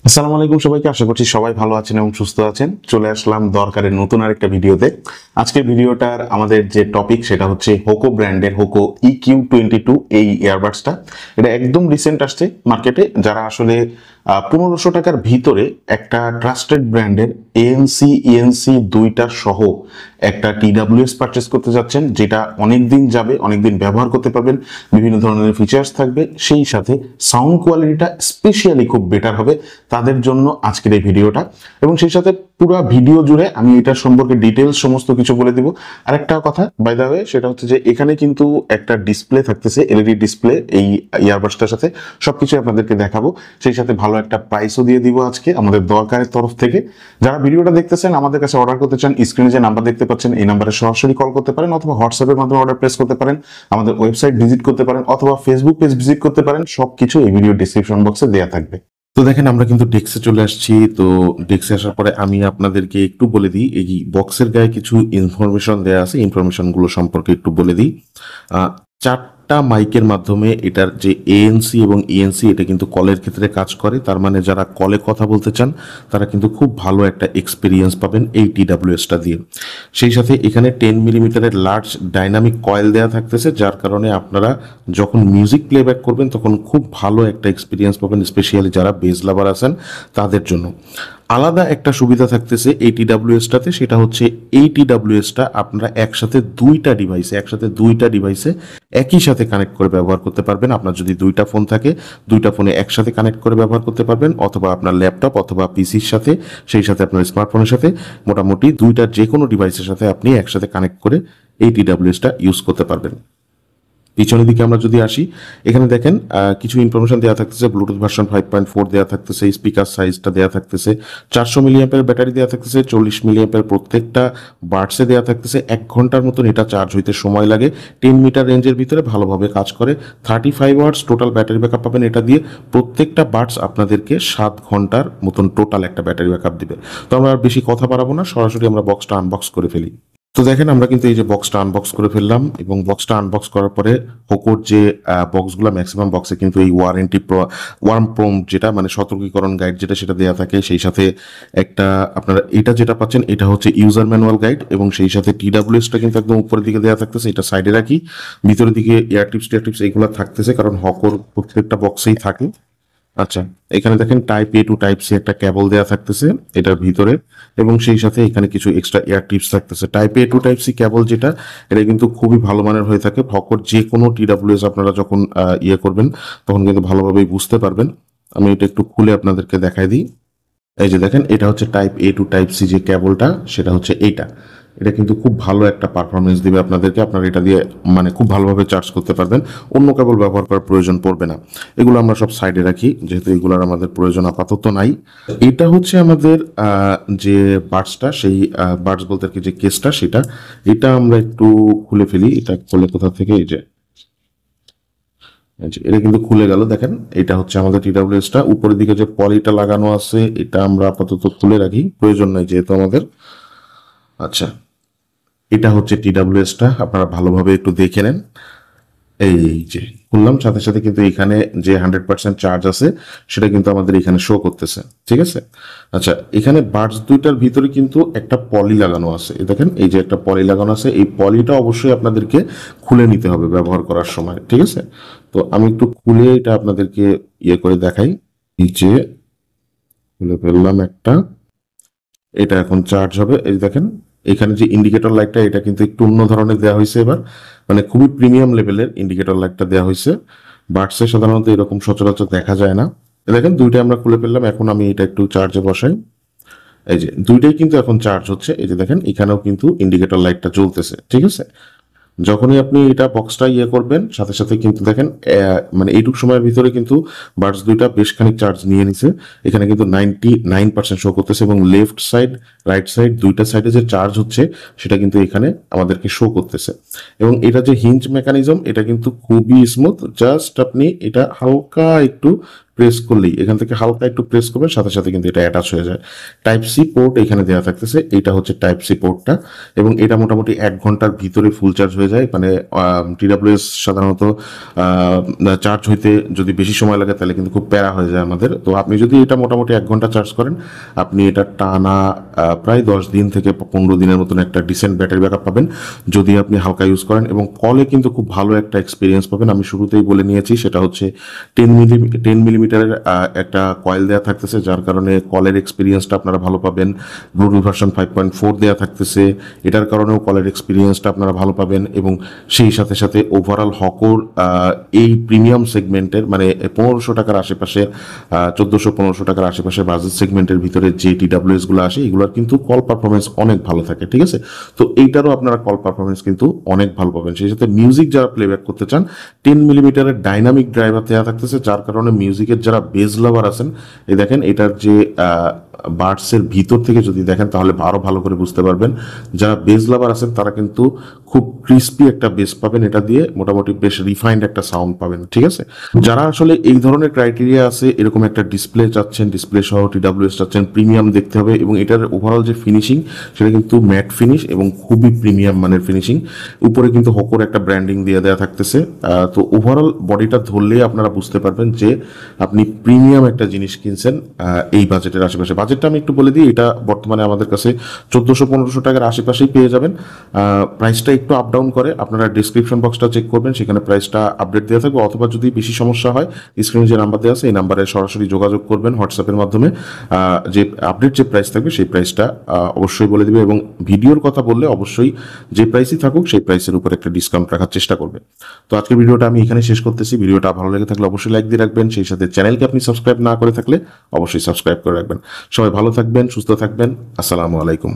আসসালামু আলাইকুম সবাইকে, আশা করছি সবাই ভালো আছেন এবং সুস্থ আছেন। চলে আসলাম দরকারের নতুন আরেকটা ভিডিওতে। আজকের ভিডিওটার আমাদের যে টপিক সেটা হচ্ছে হোকো ব্র্যান্ডের হোকো EQ22 এই ইয়ারবাডসটা। এটা একদম রিসেন্ট আসছে মার্কেটে। যারা আসলে 1500 টাকার ভিতরে একটা ট্রাস্টেড ব্র্যান্ডের ANC ENC দুইটা সহ একটা TWS পারচেস করতে যাচ্ছেন, যেটা অনেক দিন যাবে, অনেক দিন ব্যবহার করতে পারবেন, বিভিন্ন ধরনের ফিচার্স থাকবে, সেই সাথে সাউন্ড কোয়ালিটিটা স্পেশালি খুব বেটার হবে, তাদের জন্য আজকের এই ভিডিওটা। এবং সেই সাথে পুরো ভিডিও জুড়ে আমি এটা সম্পর্কে ডিটেলস সমস্ত কিছু বলে দিব। আরেকটা কথা বাই দ্য ওয়ে, সেটা হচ্ছে যে এখানে কিন্তু একটা ডিসপ্লে থাকতেছে, LED ডিসপ্লে এই ইয়ারবাডসটার সাথে। সবকিছু আপনাদেরকে দেখাবো, সেই সাথে ভালো একটা প্রাইসও দিয়ে দিব আজকে আমাদের দরকারের তরফ থেকে। যারা ভিডিওটা দেখতেছেন, আমাদের কাছে অর্ডার করতে চান, স্ক্রিনে যে নাম্বার দেখতে পাচ্ছেন এই নাম্বারে সরাসরি কল করতে পারেন, অথবা হোয়াটসঅ্যাপের মাধ্যমে অর্ডার প্লেস করতে পারেন, আমাদের ওয়েবসাইট ভিজিট করতে পারেন, অথবা ফেসবুক পেজ ভিজিট করতে পারেন। সবকিছু এই ভিডিও ডিসক্রিপশন বক্সে দেওয়া থাকবে। তো দেখেন, আমরা কিন্তু ডেস্কে চলে আসছি। তো ডেস্কে আসার পরে আমি আপনাদেরকে একটু বলে দিই, এই বক্সের গায়ে কিছু ইনফরমেশন দেওয়া আছে, ইনফরমেশন গুলো সম্পর্কে একটু বলে দিই। চারটা মাইকের মাধ্যমে এটার যে ANC এবং ENC এটা কিন্তু কলের ক্ষেত্রে কাজ করে। তার মানে যারা কলে কথা বলতে চান তারা কিন্তু খুব ভালো একটা এক্সপিরিয়েন্স পাবেন এই TWSটা দিয়ে। সেই সাথে এখানে 10 মিলিমিটারের লার্জ ডাইনামিক কয়েল দেওয়া থাকতেছে, যার কারণে আপনারা যখন মিউজিক প্লেব্যাক করবেন তখন খুব ভালো একটা এক্সপিরিয়েন্স পাবেন, স্পেশালি যারা বেস লাভার আছেন তাদের জন্য। আলাদা একটা সুবিধা থাকতেছে এই TWSটাতে, সেটা হচ্ছে এই TWSটা আপনারা একসাথে দুইটা ডিভাইসে একই সাথে কানেক্ট করে ব্যবহার করতে পারবেন। আপনার যদি দুইটা ফোন থাকে, দুইটা ফোনে একসাথে কানেক্ট করে ব্যবহার করতে পারবেন, অথবা আপনার ল্যাপটপ অথবা পিসির সাথে, সেই সাথে আপনার স্মার্টফোনের সাথে, মোটামুটি দুইটা যে কোনো ডিভাইসের সাথে আপনি একসাথে কানেক্ট করে এই TWSটা ইউজ করতে পারবেন। পিছনের দিকে আমরা যদি আসি, এখানে দেখেন কিছু ইনফরমেশন দেওয়া থাকতেছে। ব্লুটুথ ভার্সন 5.4 দেওয়া থাকতেছে, স্পিকার সাইজটা দেওয়া থাকতেছে, 400 মিলিঅ্যাম্পের ব্যাটারি দেওয়া থাকতেছে, 40 মিলিঅ্যাম্পের প্রত্যেকটা বার্ডসে দেওয়া থাকতেছে। 1 ঘন্টার মতন এটা চার্জ হইতে সময় লাগে। 10 মিটার রেঞ্জের ভিতরে ভালোভাবে কাজ করে। 35 ওয়াটস টোটাল ব্যাটারি ব্যাকআপ পাবেন এটা দিয়ে। প্রত্যেকটা বার্ডস আপনাদেরকে 7 ঘন্টার মতন টোটাল একটা ব্যাটারি ব্যাকআপ দিবে। তো আমরা আর বেশি কথা বাড়াবো না, সরাসরি আমরা বক্সটা আনবক্স করে ফেলি। তো দেখেন, আমরা কিন্তু এই যে বক্সটা আনবক্স করে ফেললাম, এবং বক্সটা আনবক্স করার পরে হোকোর যে বক্সগুলো ম্যাক্সিমাম বক্সে কিন্তু এই ওয়ার্ম প্রোম যেটা মানে সতর্কীকরণ গাইড যেটা সেটা দেওয়া থাকে। সেই সাথে একটা আপনারা এটা যেটা পাচ্ছেন এটা হচ্ছে ইউজার ম্যানুয়াল গাইড, এবং সেই সাথে TWSটা কিন্তু একদম উপরের দিকে দেওয়া থাকতেছে, এটা সাইডে রাখি। ভিতরের দিকে এয়ার টিপস এইগুলো থাকতেছে, কারণ হোকোর প্রত্যেকটা বক্সেই থাকে। আচ্ছা, এখানে দেখেন type A to type C একটা কেবল দেওয়া থাকতেছে এটার ভিতরে, এবং সেই সাথে এখানে কিছু এক্সট্রা এয়ার টিপস থাকতেছে। Type A to type C cable যেটা, এটা কিন্তু খুবই ভালো মানের হয়ে থাকে। হকর যে কোনো TWS আপনারা যখন করবেন তখন কিন্তু ভালোভাবেই বুঝতে পারবেন। আমি এটা একটু খুলে আপনাদেরকে দেখাই দিই। এই যে দেখেন, এটা হচ্ছে type A to type C যে কেবলটা, সেটা হচ্ছে এইটা। এটা কিন্তু খুব ভালো একটা পারফরমেন্স দিবে আপনাদেরকে। আপনারা এটা দিয়ে মানে খুব ভালোভাবে চার্জ করতে পারবেন, অন্য কেবল ব্যবহার করার প্রয়োজন পড়বে না। এগুলো আমরা সব সাইডে রাখি, যেহেতু এগুলোর আমাদের প্রয়োজন আপাতত নাই। এটা হচ্ছে আমাদের যে বাডসটা, সেই বাডস বলতে আর কি যে কেসটা, সেটা এটা আমরা একটু খুলে ফেলি। এটা খুলে কোথা থেকে, এই যে এটা কিন্তু খুলে গেল। দেখেন, এটা হচ্ছে আমাদের TWSটা। উপরের দিকে যে পলিটা লাগানো আছে এটা আমরা আপাতত খুলে রাখি, প্রয়োজন নাই যেহেতু আমাদের। আচ্ছা, এটা হচ্ছে TWSটা, আপনারা ভালোভাবে একটু দেখে নেন। এই যে খুললাম, সাথে সাথে কিন্তু এখানে যে 100% চার্জ আছে সেটা কিন্তু আমাদের এখানে শো করতেছে, ঠিক আছে। আচ্ছা, এখানে বাডস দুইটার ভিতরে কিন্তু একটা পলি লাগানো আছে। দেখেন, এই যে একটা পলি লাগানো আছে, এই পলিটা অবশ্যই আপনাদেরকে খুলে নিতে হবে ব্যবহার করার সময়, ঠিক আছে। তো আমি একটু খুলে এটা আপনাদেরকে করে দেখাই। এই যে খুলে ফেললাম একটা, এটা এখন চার্জ হবে। এই দেখেন, এখানে যে ইন্ডিকেটর লাইটটা এটা কিন্তু একটু অন্য ধরনের দেওয়া হয়েছে এবার, মানে খুবই প্রিমিয়াম লেভেলের ইন্ডিকেটর লাইটটা দেওয়া হয়েছে। বাডসে সাধারণত এরকম সচরাচর দেখা যায় না। দেখেন, দুইটা আমরা খুলে ফেললাম। এখন আমি এটা একটু চার্জে বসাই। এই যে দুইটাই কিন্তু এখন চার্জ হচ্ছে। এই যে দেখেন, এখানেও কিন্তু ইন্ডিকেটর লাইটটা জ্বলতেছে, ঠিক আছে। যখনই আপনি এটা বক্সটা করবেন, সাথে সাথে কিন্তু দেখেন মানে এইটুকু সময়ের ভিতরে কিন্তু বাডস দুইটা বেশ খানিক চার্জ নিয়ে নিছে। এখানে কিন্তু 99% শো করতেছে, এবং লেফট সাইড রাইট সাইড দুইটা সাইডে যে চার্জ হচ্ছে সেটা কিন্তু এখানে আমাদেরকে শো করতেছে। এবং এটা যে হিঞ্জ মেকানিজম, এটা কিন্তু খুবই স্মুথ। জাস্ট আপনি এটা হালকা একটু প্রেস করলেই, এখান থেকে হালকা একটু প্রেস করবেন, সাথে সাথে কিন্তু এটা অ্যাটাচ হয়ে যায়। টাইপ সি পোর্ট এখানে দেওয়া থাকতেছে, এটা হচ্ছে টাইপ সি পোর্টটা, এবং এটা মোটামুটি 1 ঘন্টার ভিতরে ফুল চার্জ হয়ে যায়। মানে TWS সাধারণত চার্জ হইতে যদি বেশি সময় লাগে তাহলে কিন্তু খুব প্যারা হয়ে যায় আমাদের। তো আপনি যদি এটা মোটামুটি 1 ঘন্টা চার্জ করেন, আপনি এটা টানা প্রায় 10 দিন থেকে 15 দিনের মতন একটা ডিসেন্ট ব্যাটারি ব্যাকআপ পাবেন যদি আপনি হালকা ইউজ করেন। এবং কলে কিন্তু খুব ভালো একটা এক্সপিরিয়েন্স পাবেন। আমি শুরুতেই বলে নিয়েছি, সেটা হচ্ছে 10 মিলিমিটারের একটা কয়েল দেওয়া থাকতেছে, যার কারণে কলের এক্সপিরিয়েন্সটা আপনারা ভালো পাবেন। ব্লুটুথ ভার্সন 5.4 দেওয়া থাকতেছে, এটার কারণেও কলের এক্সপিরিয়েন্সটা আপনারা ভালো পাবেন। এবং সেই সাথে সাথে ওভারঅল হকোর এই প্রিমিয়াম সেগমেন্টের, মানে 1500 টাকার আশেপাশে, 1400-1500 টাকার আশেপাশে বাজেট সেগমেন্টের ভিতরে যে TWS গুলো আসে, এগুলোর কিন্তু কল পারফরমেন্স অনেক ভালো থাকে, ঠিক আছে। তো এইটারও আপনারা কল পারফরমেন্স কিন্তু অনেক ভালো পাবেন। সেই সাথে মিউজিক যারা প্লেব্যাক করতে চান, 10 মিলিমিটারের ডাইনামিক ড্রাইভার দেওয়া থাকতেছে, যার কারণে মিউজিকের যারা বেজ লাভার আছেন, এই দেখেন এটার যে বার্ডসের ভিতর থেকে যদি দেখেন তাহলে আরো ভালো করে বুঝতে পারবেন। যারা বেজ লাভার আছেন তারা কিন্তু খুব ক্রিস্পি একটা বেস পাবেন, এটা দিয়ে মোটামুটি বেশ রিফাইন্ড একটা সাউন্ড পাবেন, ঠিক আছে। যারা আসলে এই ধরনের ক্রাইটেরিয়া আছে, এরকম একটা ডিসপ্লে চাচ্ছেন, ডিসপ্লে সহ TWS চাচ্ছেন, প্রিমিয়াম দেখতে হবে, এবং এটার ওভারঅল যে ফিনিশিং সেটা কিন্তু ম্যাট ফিনিশ এবং খুবই প্রিমিয়াম মানের ফিনিশিং। উপরে কিন্তু হকোর একটা ব্র্যান্ডিং দিয়ে দেওয়া থাকতেছে। তো ওভারঅল বডিটা ধরলেই আপনারা বুঝতে পারবেন যে আপনি প্রিমিয়াম একটা জিনিস কিনছেন এই বাজেটের আশেপাশে। বাজেটটা আমি একটু বলে দিই, এটা বর্তমানে আমাদের কাছে 1400-1500 টাকার আশেপাশেই পেয়ে যাবেন। প্রাইসটা একটু আপ ডাউন করে, আপনারা ডিসক্রিপশন বক্সটা চেক করবেন, সেখানে প্রাইসটা আপডেট দেওয়া থাকবে। অথবা যদি বেশি সমস্যা হয়, স্ক্রিনে যে নাম্বার দেওয়া আছে এই নাম্বারে সরাসরি যোগাযোগ করবেন হোয়াটসঅ্যাপের মাধ্যমে। যে আপডেট যে প্রাইস থাকবে সেই প্রাইসটা অবশ্যই বলে দিবে, এবং ভিডিওর কথা বললে অবশ্যই যে প্রাইসই থাকুক সেই প্রাইসের উপর একটা ডিসকাউন্ট রাখার চেষ্টা করবে। তো আজকের ভিডিওটা আমি এখানে শেষ করতেছি। ভিডিওটা ভালো লেগে থাকলে অবশ্যই লাইক দিয়ে রাখবেন, সেই সাথে চ্যানেলকে আপনি সাবস্ক্রাইব না করে থাকলে অবশ্যই সাবস্ক্রাইব করে রাখবেন। সবাই ভালো থাকবেন, সুস্থ থাকবেন। আসসালামু আলাইকুম।